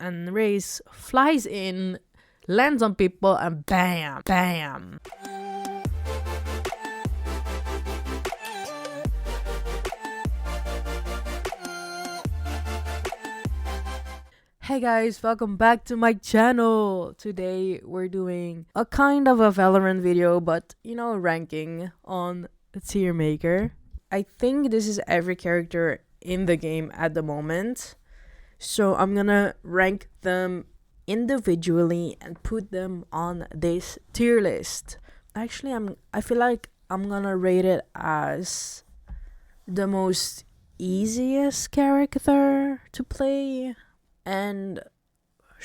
and Raze flies in, lands on people, and bam, bam. Hey guys, welcome back to my channel. Today we're doing a kind of a Valorant video, but ranking on a tier maker. I think this is every character in the game at the moment. So I'm gonna rank them individually and put them on this tier list. Actually, I feel like I'm gonna rate it as the most easiest character to play and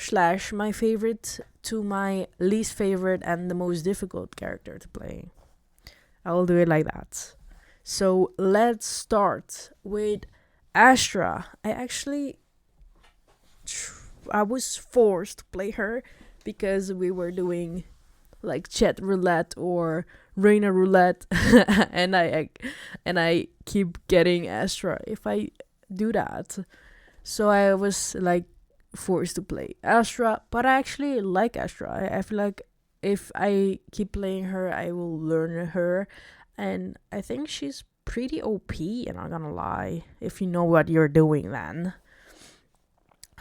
/ my favorite to my least favorite and the most difficult character to play. I will do it like that. So let's start with Astra. I was forced to play her because we were doing like chat roulette or Reina roulette and I keep getting Astra if I do that. So I was like forced to play Astra, but I actually like Astra. I feel like if I keep playing her, I will learn her, and I think she's pretty OP, I'm not gonna lie, if you know what you're doing then.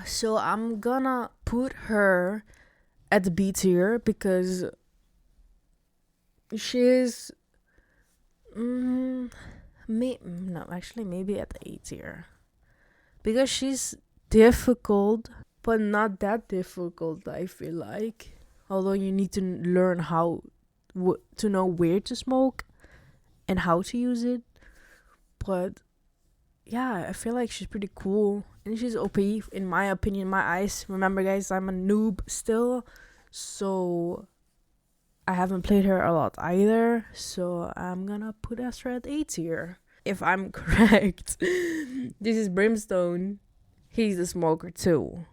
So I'm gonna put her at the B tier because she's maybe at the A tier. Because she's difficult, but not that difficult, I feel like. Although you need to learn how to know where to smoke and how to use it. But yeah, I feel like she's pretty cool. And she's OP, in my opinion, in my eyes. Remember, guys, I'm a noob still. So I haven't played her a lot either. So I'm gonna put Astra at A tier. If I'm correct. This is Brimstone. He's a smoker too.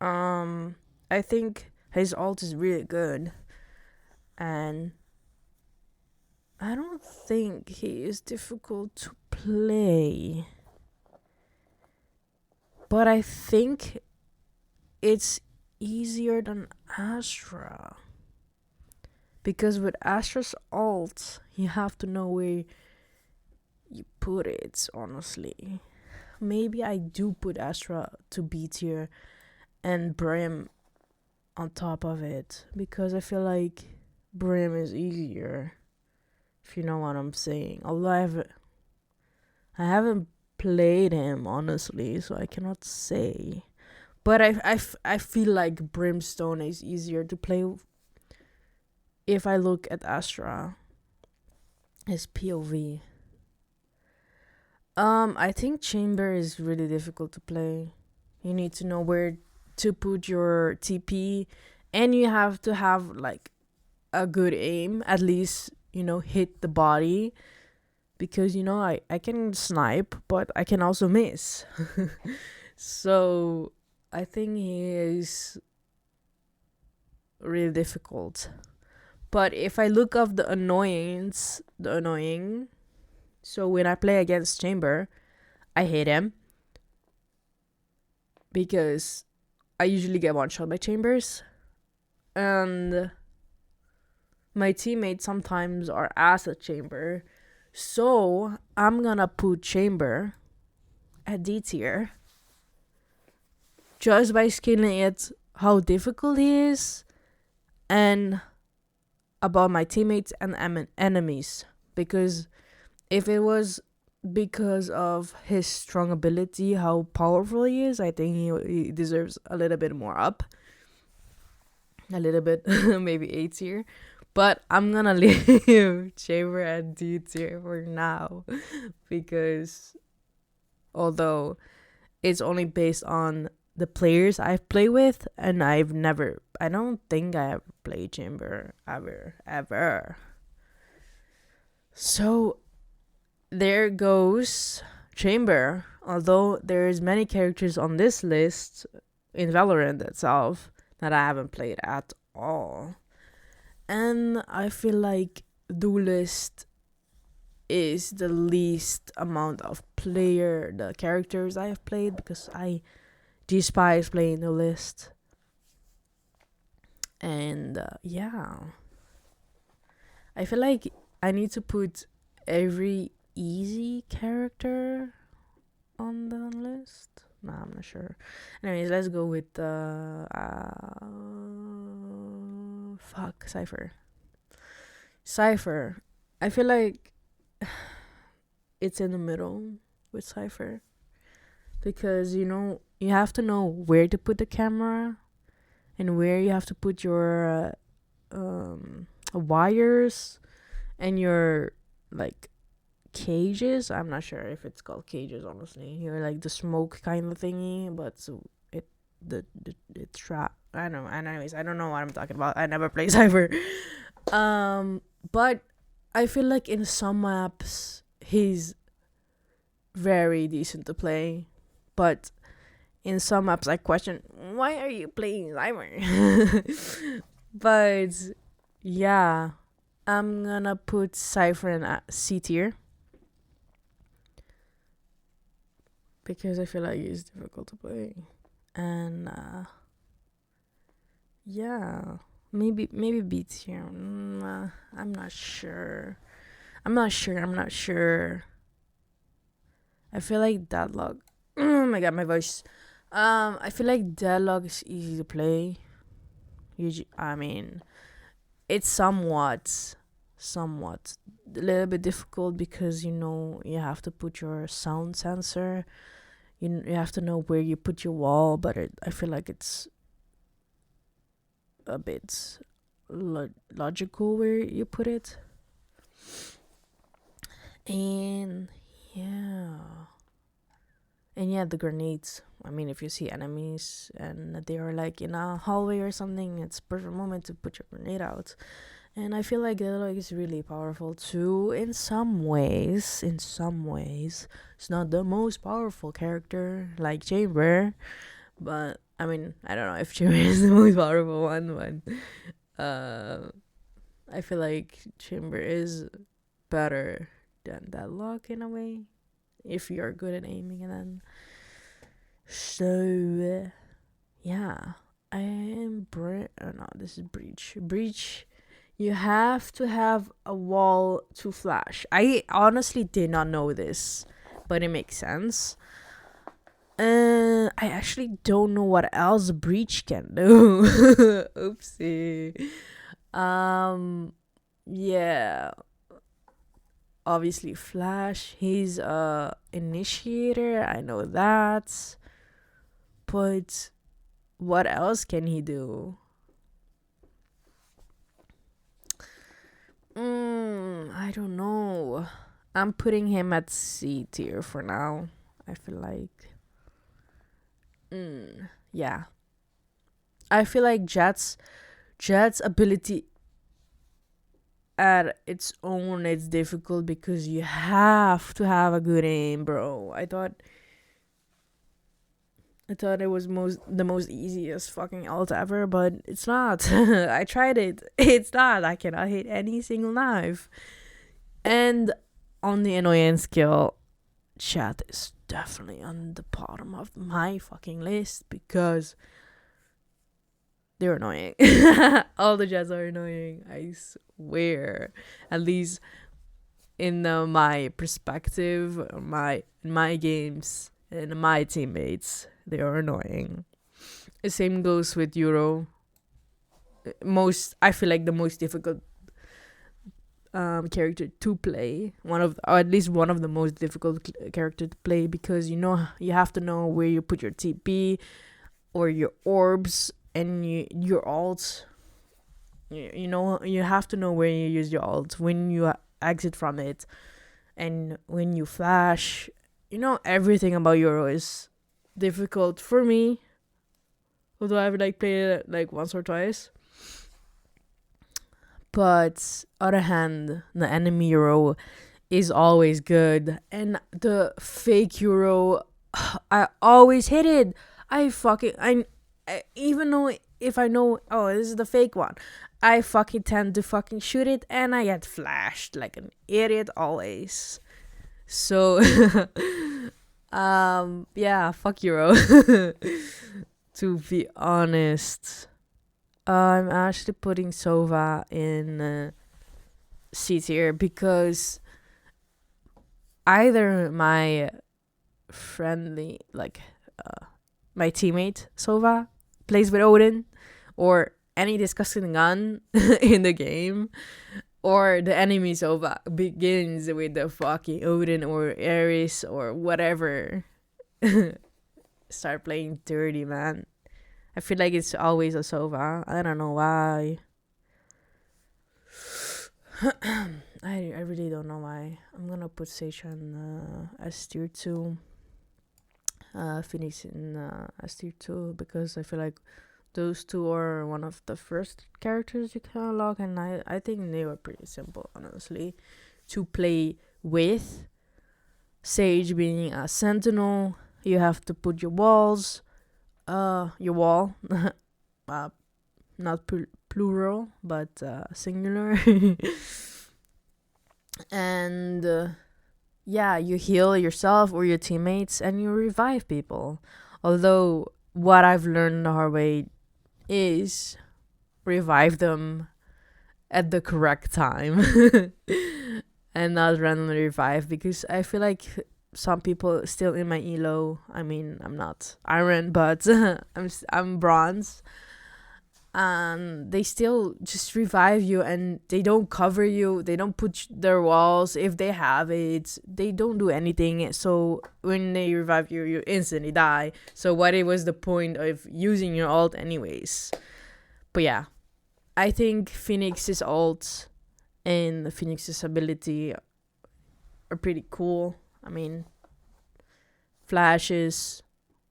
I think his ult is really good. And I don't think he is difficult to play. But I think it's easier than Astra. Because with Astra's ult, you have to know where you put it, honestly. Maybe I do put Astra to B tier and Brim on top of it, because I feel like Brim is easier, if you know what I'm saying. Although I haven't played him, honestly, so I cannot say. But I feel like Brimstone is easier to play if I look at Astra, his POV. I think Chamber is really difficult to play. You need to know where to put your TP, and you have to have like a good aim, at least, hit the body. Because, I can snipe, but I can also miss. So, I think he is really difficult. But if I look up the annoying, so when I play against Chamber, I hate him. Because I usually get one shot by Chambers. And my teammates sometimes are ass at Chamber. So I'm gonna put Chamber at D tier. Just by scaling it how difficult he is. And about my teammates and enemies. Because if it was because of his strong ability, how powerful he is, I think he deserves a little bit more up. A little bit, maybe A tier. But I'm gonna leave Chamber at D tier for now. Because although it's only based on the players I've played with, and I don't think I have played Chamber ever. So there goes Chamber. Although there's many characters on this list in Valorant itself that I haven't played at all. And I feel like Duelist is the least amount of the characters I have played, because I G-Spy is playing the list. And I feel like I need to put every easy character on the list. Nah, I'm not sure. Anyways, let's go with Cypher. Cypher. I feel like it's in the middle with Cypher, because you have to know where to put the camera and where you have to put your wires and your like cages. I'm not sure if it's called cages, honestly. You're like the smoke kind of thingy, but so the trap. I don't know. And anyways, I don't know what I'm talking about. I never play Cypher. But I feel like in some maps he's very decent to play, but in some maps I question, why are you playing Cypher? But yeah, I'm gonna put Cypher in C tier, because I feel like he's difficult to play. And maybe B tier. I'm not sure. I feel like Deadlock. Oh my god, my voice. I feel like Deadlock is easy to play. I mean, it's somewhat a little bit difficult, because you have to put your sound sensor. You have to know where you put your wall, but I feel like it's a bit logical where you put it. And the grenades. I mean, if you see enemies and they are like in a hallway or something, it's perfect moment to put your grenade out. And I feel like Deadlock is really powerful too in some ways. It's not the most powerful character like Chamber, but I mean, I don't know if Chamber is the most powerful one, but I feel like Chamber is better than Deadlock in a way, if you're good at aiming. And then I am this is Breach. You have to have a wall to flash. I honestly did not know this, but it makes sense. I actually don't know what else Breach can do. Oopsie. Obviously Flash. He's a initiator. I know that. But what else can he do? I don't know. I'm putting him at C tier for now. I feel like I feel like Jet's ability at its own, it's difficult, because you have to have a good aim, bro. I thought it was the most easiest fucking ult ever, but it's not. I tried it. It's not. I cannot hit any single knife. And on the annoyance scale, Chat is definitely on the bottom of my fucking list, because they're annoying. All the Jets are annoying, I swear. At least in my perspective, my games and my teammates, they are annoying. The same goes with Euro. I feel like the most difficult character to play, or at least one of the most difficult character to play, because you have to know where you put your TP or your orbs and your ult. You have to know where you use your ult, when you exit from it, and when you flash. Everything about Euro is difficult for me, although I've played it once or twice. But other hand, the enemy Euro is always good, and the fake Euro, I always hit it. Even though if I know, this is the fake one, I fucking tend to fucking shoot it, and I get flashed like an idiot always. So Yeah, fuck Euro. To be honest, I'm actually putting Sova in C tier because either my friendly, like my teammate Sova plays with Odin, or any disgusting gun in the game, or the enemy Sova begins with the fucking Odin or Ares or whatever. Start playing dirty, man. I feel like it's always a Sova. I don't know why. I really don't know why. I'm gonna put Sage on as tier 2. Phoenix in as tier 2 because I feel like those two are one of the first characters you can unlock, and I think they were pretty simple, honestly, to play with. Sage being a sentinel, you have to put your walls, your wall, not plural, but singular. And yeah, you heal yourself or your teammates and you revive people. Although what I've learned the hard way is revive them at the correct time and not randomly revive, because I feel like some people still in my elo. I mean, I'm not iron, but I'm bronze. They still just revive you and they don't cover you. They don't put their walls. If they have it, they don't do anything. So when they revive you, you instantly die. So what it was the point of using your ult anyways? But yeah, I think Phoenix's ult and Phoenix's ability are pretty cool. I mean, flashes,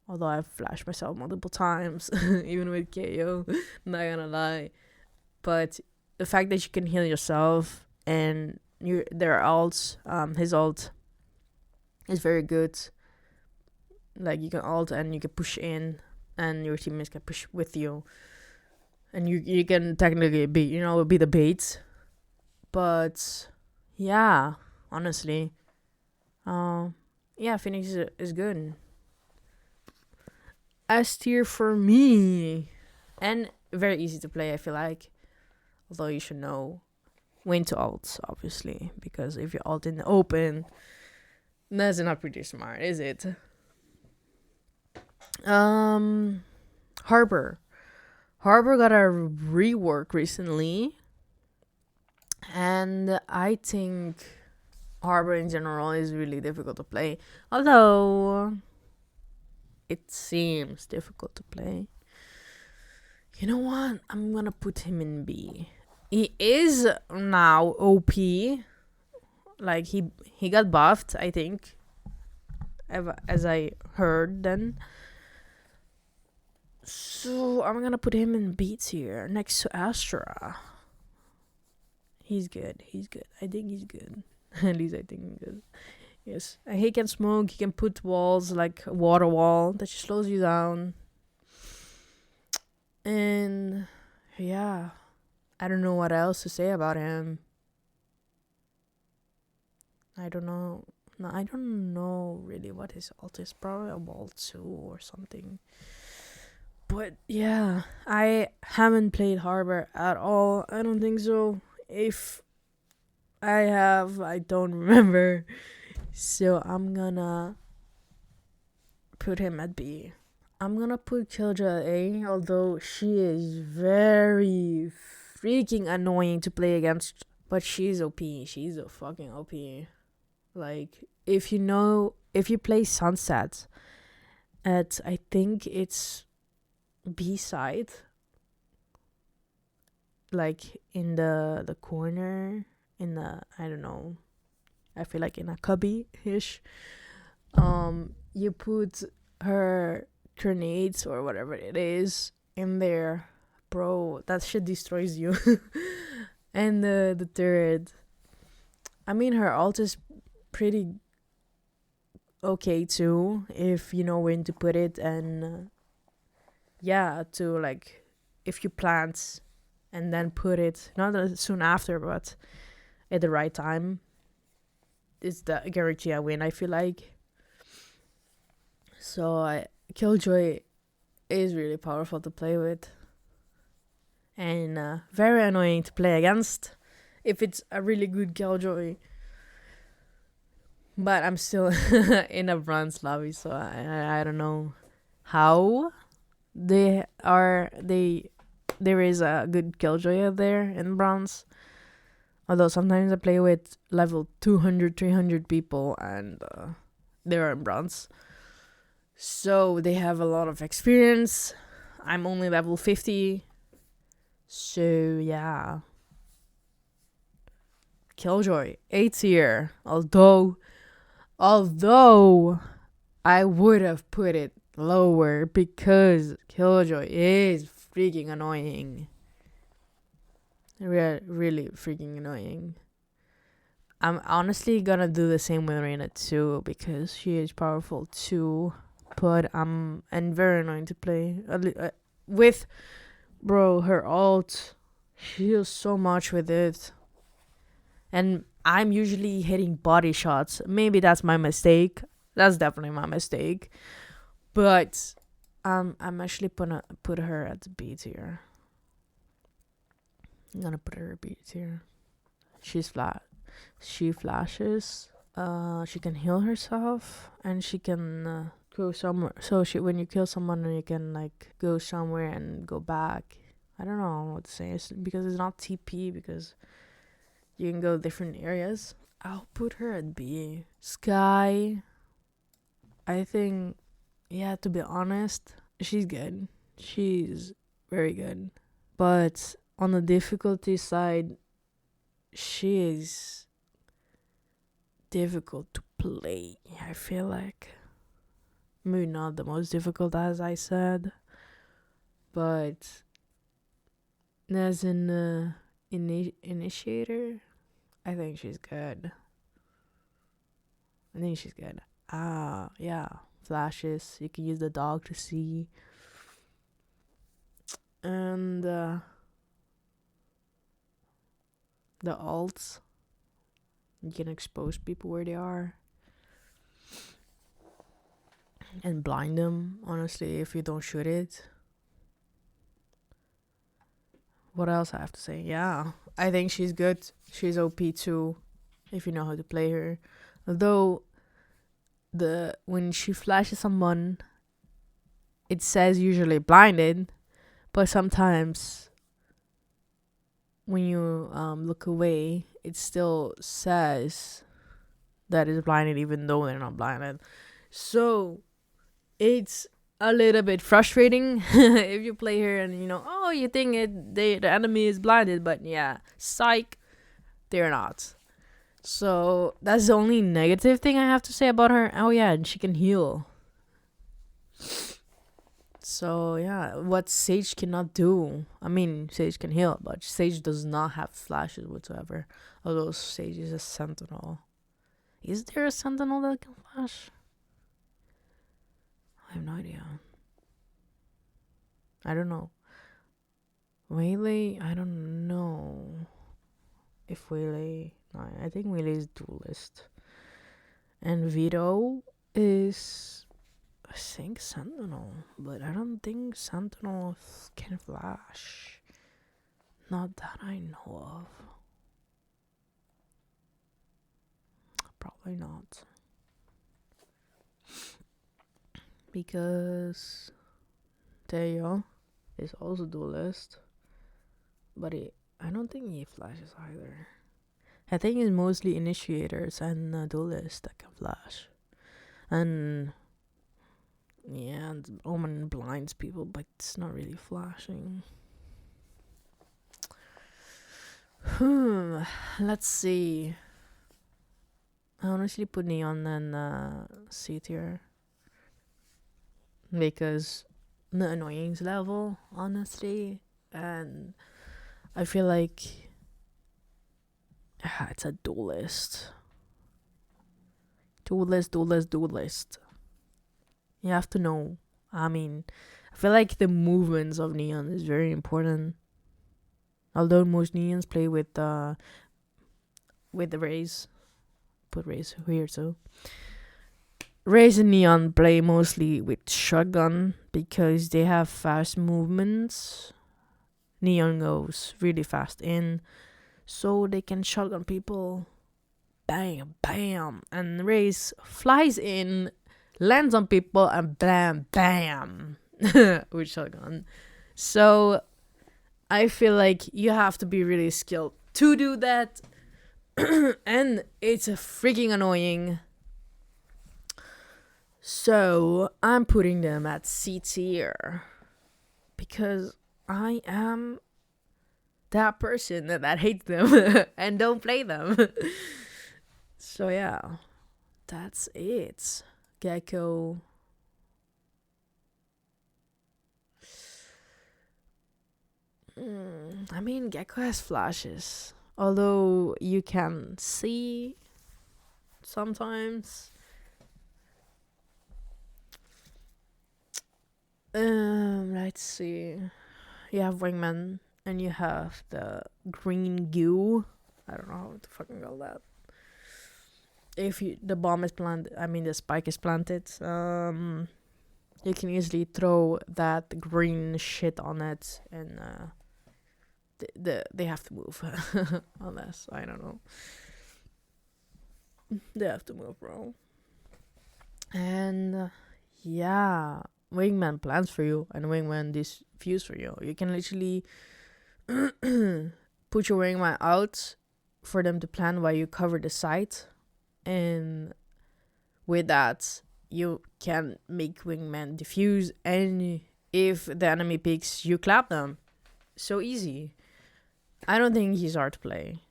although I've flashed myself multiple times, even with KO, not gonna lie. But the fact that you can heal yourself and their ults, his ult is very good. Like, you can ult and you can push in, and your teammates can push with you. And you can technically be the bait. But yeah, honestly, yeah, Phoenix is good. S tier for me, and very easy to play, I feel like. Although you should know when to ult, obviously, because if you ult in the open, that's not pretty smart, is it? Harbor got a rework recently, and I think Harbor in general is really difficult to play. Although it seems difficult to play. You know what? I'm gonna put him in B. He is now OP. Like, he got buffed, I think, as I heard then. So I'm gonna put him in B tier next to Astra. He's good. I think he's good. At least I think he's good. Yes. And he can smoke. He can put walls, like a water wall that just slows you down. And yeah, I don't know what else to say about him. I don't know. No, I don't know really what his ult is. Probably a wall 2 or something. But yeah, I haven't played Harbor at all. I don't think so. If I have, I don't remember. So I'm gonna put him at B. I'm gonna put Killjoy A, although she is very freaking annoying to play against. But she's OP. She's a fucking OP. Like, if you play Sunset at, I think it's B side, like in the corner, in the, I don't know, I feel like in a cubby-ish, you put her grenades or whatever it is in there, bro, that shit destroys you. And the third, I mean, her ult is pretty okay too, if you know when to put it. And yeah, to, like, if you plant and then put it not soon after, but at the right time, it's the guarantee I win, I feel like. So Killjoy is really powerful to play with. And very annoying to play against if it's a really good Killjoy. But I'm still in a bronze lobby, so I don't know how there is a good Killjoy out there in bronze. Although sometimes I play with level 200, 300 people and they're in bronze. So they have a lot of experience. I'm only level 50. So yeah. Killjoy, 8 tier. Although I would have put it lower because Killjoy is freaking annoying. Really freaking annoying. I'm honestly gonna do the same with Reina too because she is powerful too. But and very annoying to play with. Bro, her ult, she heals so much with it. And I'm usually hitting body shots. Maybe that's my mistake. That's definitely my mistake. But I'm actually gonna put her at B tier. I'm gonna put her at B tier. She's flat. She flashes. She can heal herself, and she can go somewhere. So when you kill someone, you can like go somewhere and go back. I don't know what to say. It's because it's not TP because you can go different areas. I'll put her at B. Sky, I think, yeah, to be honest, she's good. She's very good. But on the difficulty side, she is difficult to play, I feel like. Maybe not the most difficult, as I said. But as an initiator, I think she's good. Yeah. Flashes. You can use the dog to see. And the ults. You can expose people where they are. And blind them, honestly, if you don't shoot it. What else I have to say? Yeah. I think she's good. She's OP too, if you know how to play her. Although when she flashes someone, it says usually blinded, but sometimes when you look away, it still says that it's blinded even though they're not blinded. So it's a little bit frustrating if you play her and you think the enemy is blinded, but yeah, psych, they're not. So that's the only negative thing I have to say about her. Oh yeah, and she can heal. So yeah, what Sage cannot do. I mean, Sage can heal, but Sage does not have flashes whatsoever. Although Sage is a sentinel. Is there a sentinel that can flash? I have no idea. I don't know. Waylay, I don't know if Waylay. No, I think Waylay is duelist. And Vito is, I think, Sentinel. But I don't think Sentinel can flash. Not that I know of. Probably not. Because Teo is also duelist. But I don't think he flashes either. I think it's mostly initiators and duelists that can flash. And yeah, Omen blinds people, but it's not really flashing. Let's see. I honestly put Neon and C tier. Because the annoyance level, honestly. And I feel like it's a duelist. Duelist. You have to know. I mean, I feel like the movements of Neon is very important. Although most Neons play with the Raze. Put Raze here too. Raze and Neon play mostly with shotgun because they have fast movements. Neon goes really fast in, so they can shotgun people. Bam, bam. And Raze flies in, lands on people, and bam, bam. With shotgun. So I feel like you have to be really skilled to do that. And it's freaking annoying. So I'm putting them at C tier because I am that person that hates them and don't play them. So yeah, that's it. Gecko. I mean, Gecko has flashes, although you can see sometimes. Let's see. You have Wingman and you have the green goo. I don't know how to fucking call that. If the bomb is planted, I mean the spike is planted, you can easily throw that green shit on it, and they have to move. Unless, I don't know. They have to move, bro. And yeah, Wingman plans for you, and Wingman diffuse for you. You can literally put your Wingman out for them to plan while you cover the site, and with that you can make Wingman diffuse, and if the enemy picks, you clap them. So easy. I don't think he's hard to play,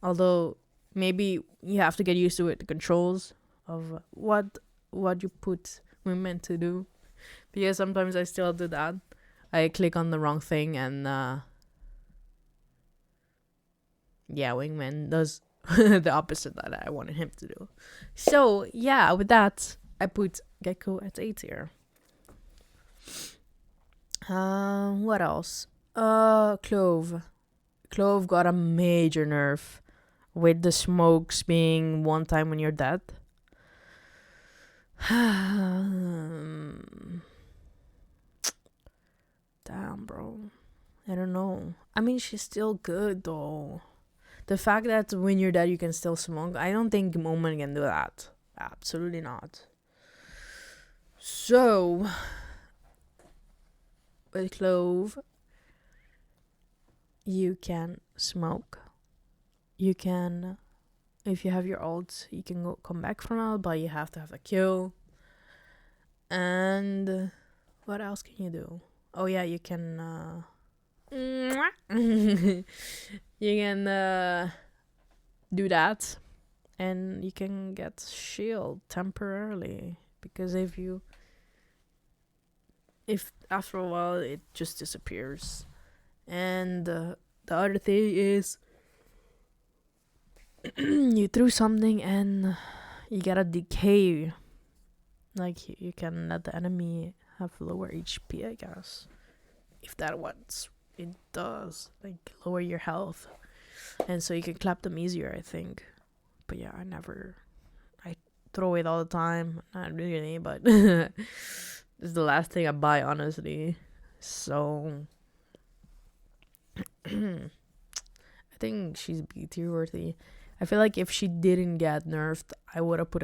although maybe you have to get used to it, the controls of what you put Wingman to do, because sometimes I still do that. I click on the wrong thing, and yeah, Wingman does the opposite that I wanted him to do. So yeah, with that, I put Gecko at A tier. What else? Clove. Clove got a major nerf with the smokes being one time when you're dead. Damn, bro. I don't know. I mean, she's still good though. The fact that when you're dead you can still smoke, I don't think Moment can do that. Absolutely not. So with Clove, you can smoke. You can, if you have your ult, you can come back from ult, but you have to have a kill. And what else can you do? Oh yeah, you can you can do that, and you can get shield temporarily, because if after a while it just disappears. And the other thing is you threw something and you get a decay, like you can let the enemy have lower HP, I guess, if that what it does, like lower your health, and so you can clap them easier, I think. But yeah, I throw it all the time, not really, but this is the last thing I buy, honestly. So I think she's B tier worthy. I feel like if she didn't get nerfed, I would have put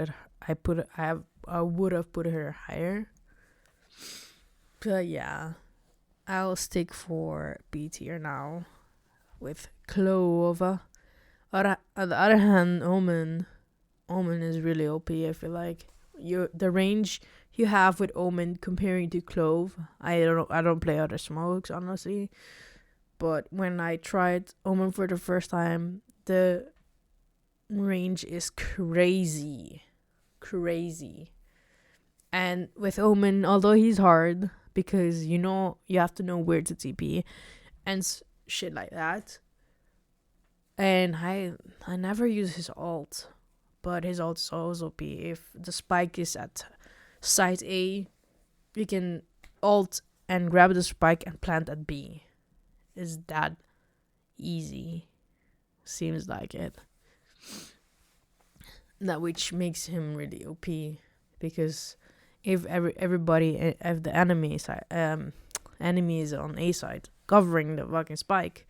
her higher. But yeah, I'll stick for B tier now with Clove. On the other hand, Omen is really OP. I feel like the range you have with Omen comparing to Clove. I don't play other smokes, honestly. But when I tried Omen for the first time, the range is crazy. And with Omen, although he's hard, because you have to know where to TP and shit like that. And I never use his ult, but his ult is always OP. If the spike is at site A, you can ult and grab the spike and plant at B. Is that easy? Seems like it. That which makes him really OP, because if if the enemy is on A side covering the fucking spike,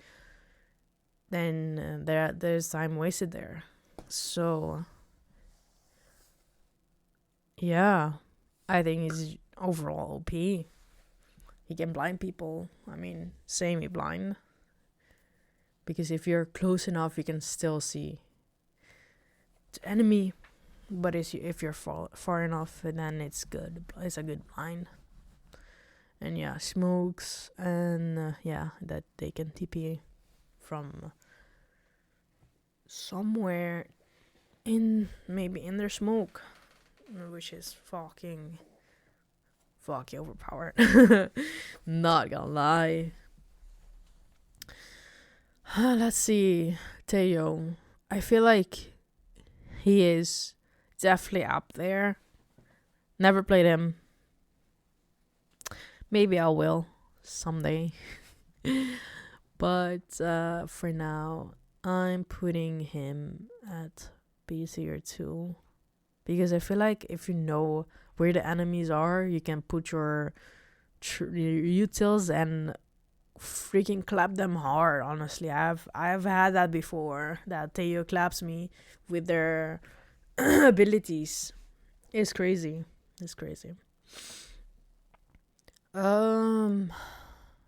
then there's time wasted there. So yeah, I think he's overall OP. He can blind people. I mean, semi-blind. Because if you're close enough, you can still see the enemy. But if you're far enough, then it's good. It's a good blind. And yeah, smokes. And yeah, that they can TP from somewhere maybe in their smoke. Which is fucking overpowered. Not gonna lie. Let's see. Teo. I feel like he is definitely up there. Never played him. Maybe I will someday. But for now, I'm putting him at B tier 2. Because I feel like if you know where the enemies are, you can put your utils and freaking clap them hard. Honestly, I've had that before, that Teo claps me with their abilities. It's crazy.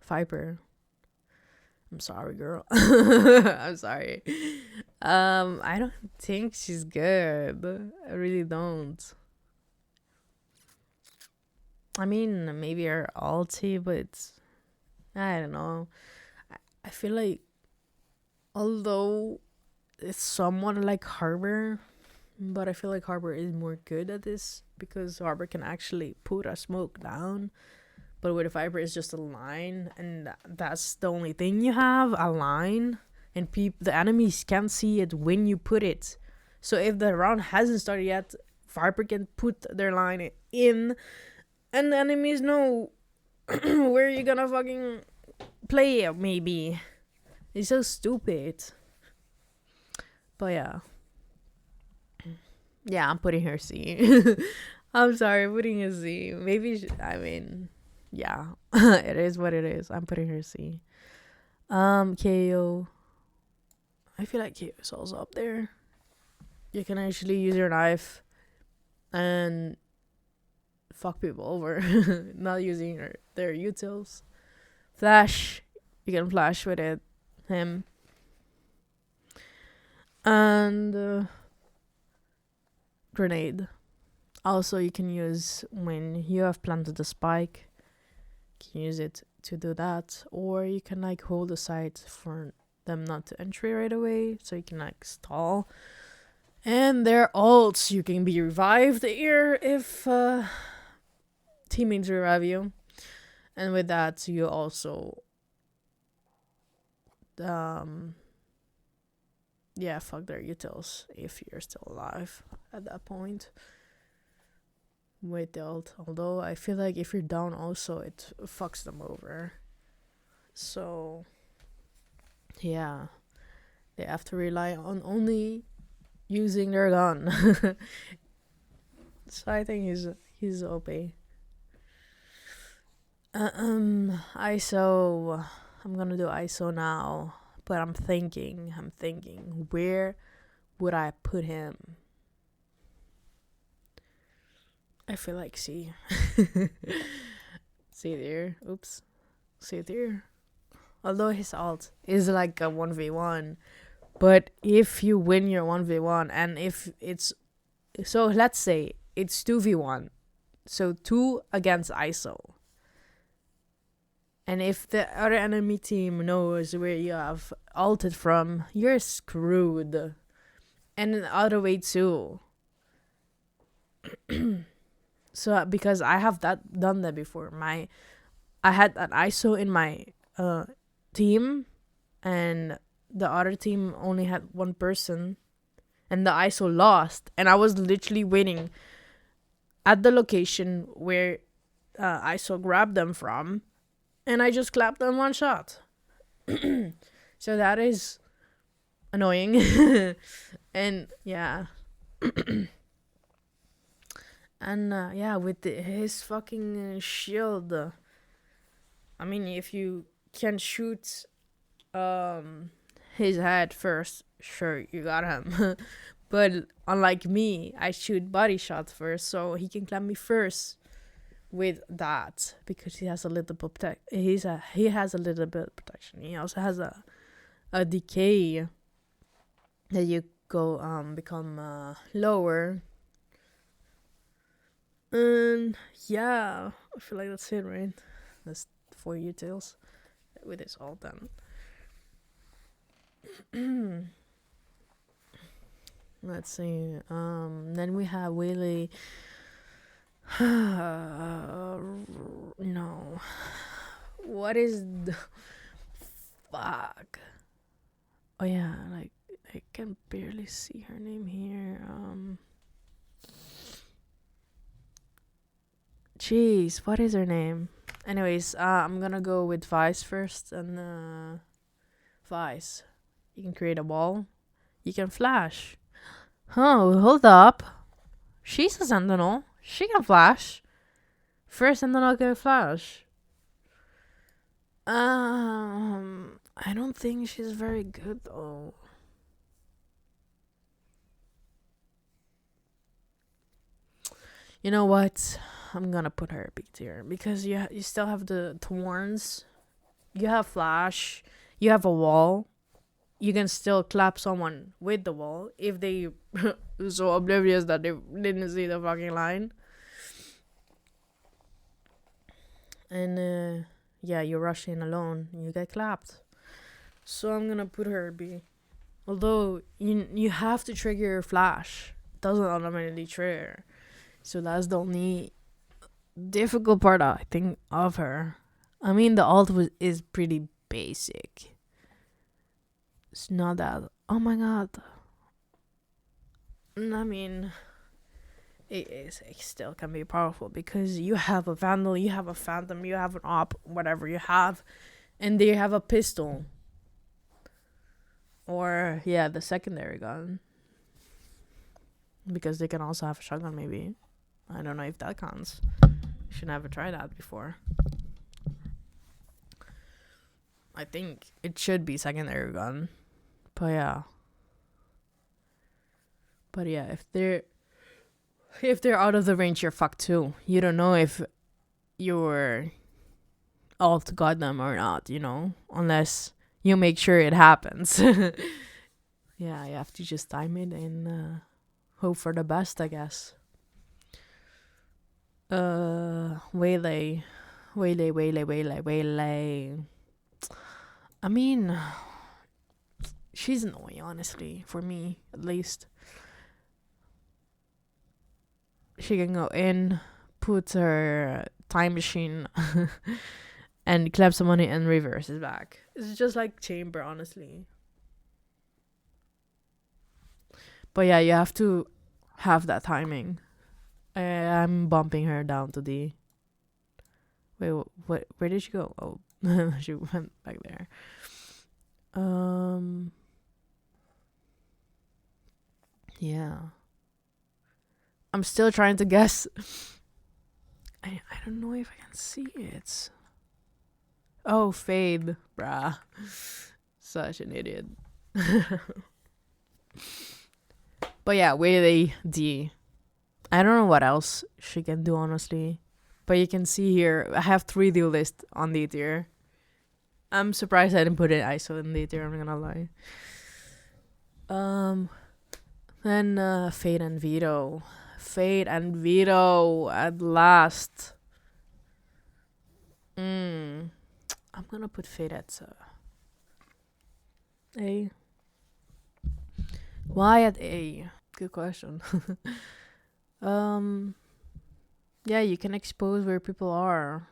Viper. I'm sorry, girl. I'm sorry. I don't think she's good. I really don't. I mean, maybe her ulti, but I don't know. I feel like, although it's somewhat like Harbor, but I feel like Harbor is more good at this because Harbor can actually put a smoke down. But with a Viper, it's just a line, and that's the only thing you have, a line. And the enemies can't see it when you put it. So if the round hasn't started yet, Viper can put their line in, and the enemies know where you're gonna fucking play it, maybe. It's so stupid. But yeah. Yeah, I'm putting her C. I'm sorry, I'm putting a C. Maybe, yeah, it is what it is. I'm putting her C. KO. I feel like KO is also up there. You can actually use your knife and fuck people over. Not using their utils. Flash. You can flash with it. Him. And grenade. Also, you can use when you have planted the spike. You can use it to do that. Or you can like hold the site for them not to enter right away. So you can like stall. And their ults, you can be revived here if teammates revive you. And with that, you also fuck their utils if you're still alive at that point with the ult. Although I feel like if you're down also, it fucks them over. So yeah, they have to rely on only using their gun. So I think he's OP. ISO. I'm gonna do ISO now, but I'm thinking, where would I put him? I feel like C. See there. Oops. See there. Although his ult is like a 1v1, but if you win your 1v1, and if it's, so let's say it's 2v1, so 2 against ISO. And if the other enemy team knows where you have ulted from, you're screwed. And the other way too. So because I have done that before. I had an ISO in my team, and the other team only had one person, and the ISO lost, and I was literally waiting at the location where ISO grabbed them from, and I just clapped them one shot. So that is annoying. And yeah. And yeah, with his fucking shield. I mean, if you can shoot his head first, sure, you got him. But unlike me, I shoot body shots first, so he can clap me first with that because he has a little bit he has a little bit of protection. He also has a decay that you go become lower. And yeah, I feel like that's it, right? That's 4 utils. With this all done. Let's see. Then we have Willy. No. What is the fuck? Oh yeah, like I can barely see her name here. Jeez, what is her name? Anyways, I'm gonna go with Vice first, and Vice. You can create a wall. You can flash. Oh, hold up. She's a sentinel. She can flash. First sentinel can flash. I don't think she's very good though. You know what? I'm gonna put her B tier because you still have the thorns. You have flash. You have a wall. You can still clap someone with the wall if they so oblivious that they didn't see the fucking line. And yeah, you rush in alone, you get clapped. So I'm gonna put her B. Although you have to trigger your flash. It doesn't automatically trigger. So that's the only difficult part I think of her. I mean the ult is pretty basic. It's not that. Oh my god. I mean, it still can be powerful because you have a Vandal, you have a Phantom, you have an Op, whatever you have, and they have a pistol. Or, yeah, the secondary gun. Because they can also have a shotgun, maybe. I don't know if that counts. Should never try that before. I think it should be secondary gun. But yeah. But yeah, if they're out of the range, you're fucked too. You don't know if your ult got them or not, you know? Unless you make sure it happens. Yeah, you have to just time it and hope for the best, I guess. Waylay. I mean, she's annoying, honestly, for me, at least. She can go in, put her time machine, and clap some money and reverse it back. It's just like Chamber, honestly. But yeah, you have to have that timing. I'm bumping her down to D. Wait, what? Where did she go? Oh, she went back there. Yeah. I'm still trying to guess. I don't know if I can see it. Oh, Fade, bruh. Such an idiot. But yeah, Waylay D. I don't know what else she can do, honestly. But you can see here, I have 3 D list on D tier. I'm surprised I didn't put it ISO in D tier, I'm not gonna lie. Then Fade and Veto. Fade and Veto at last. I'm gonna put Fade at A. Why at A? Good question. Yeah, you can expose where people are.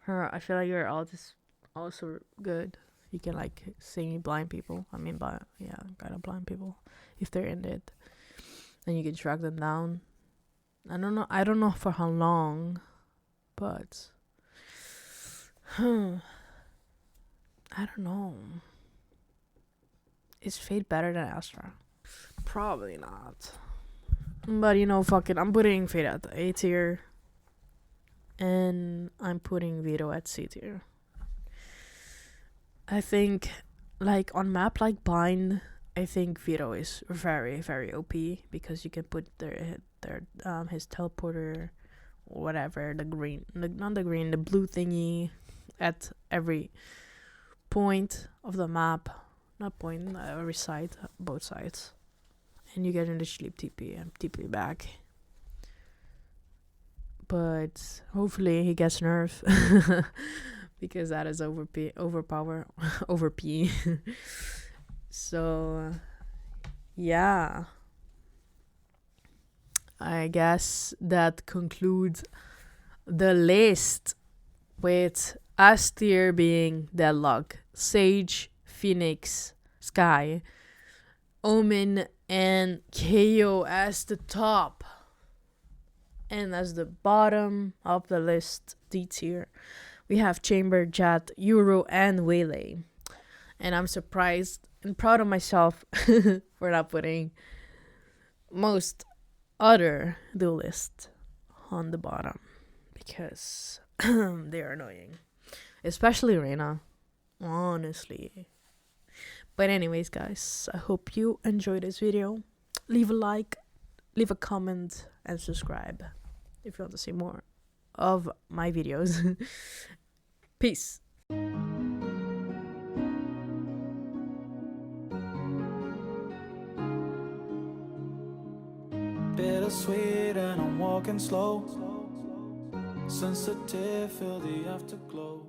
I feel like your ult is also good. You can like see blind people. I mean, yeah, kind of blind people if they're in it. And you can track them down. I don't know for how long, but I don't know. Is Fade better than Astra? Probably not. But you know, fuck it. I'm putting Fade at A tier. And I'm putting Vito at C tier. I think, like, on map like Bind, I think Vito is very, very OP because you can put his teleporter, whatever, the blue thingy at every point of the map. Not point, every side, both sides. And you get in the sleep TP and TP back. But hopefully he gets nerfed because that is overpower over P. So yeah, I guess that concludes the list, with S tier being Deadlock, Sage, Phoenix, Sky, Omen, and KO as the top. And as the bottom of the list, D tier, we have Chamber, Jet, Euro, and Waylay. And I'm surprised and proud of myself for not putting most other duelists on the bottom, because they are annoying. Especially Reina, honestly. But anyways, guys, I hope you enjoyed this video. Leave a like, leave a comment, and subscribe if you want to see more of my videos. Peace. Bittersweet and I'm walking slow. Sensitive, feel the afterglow.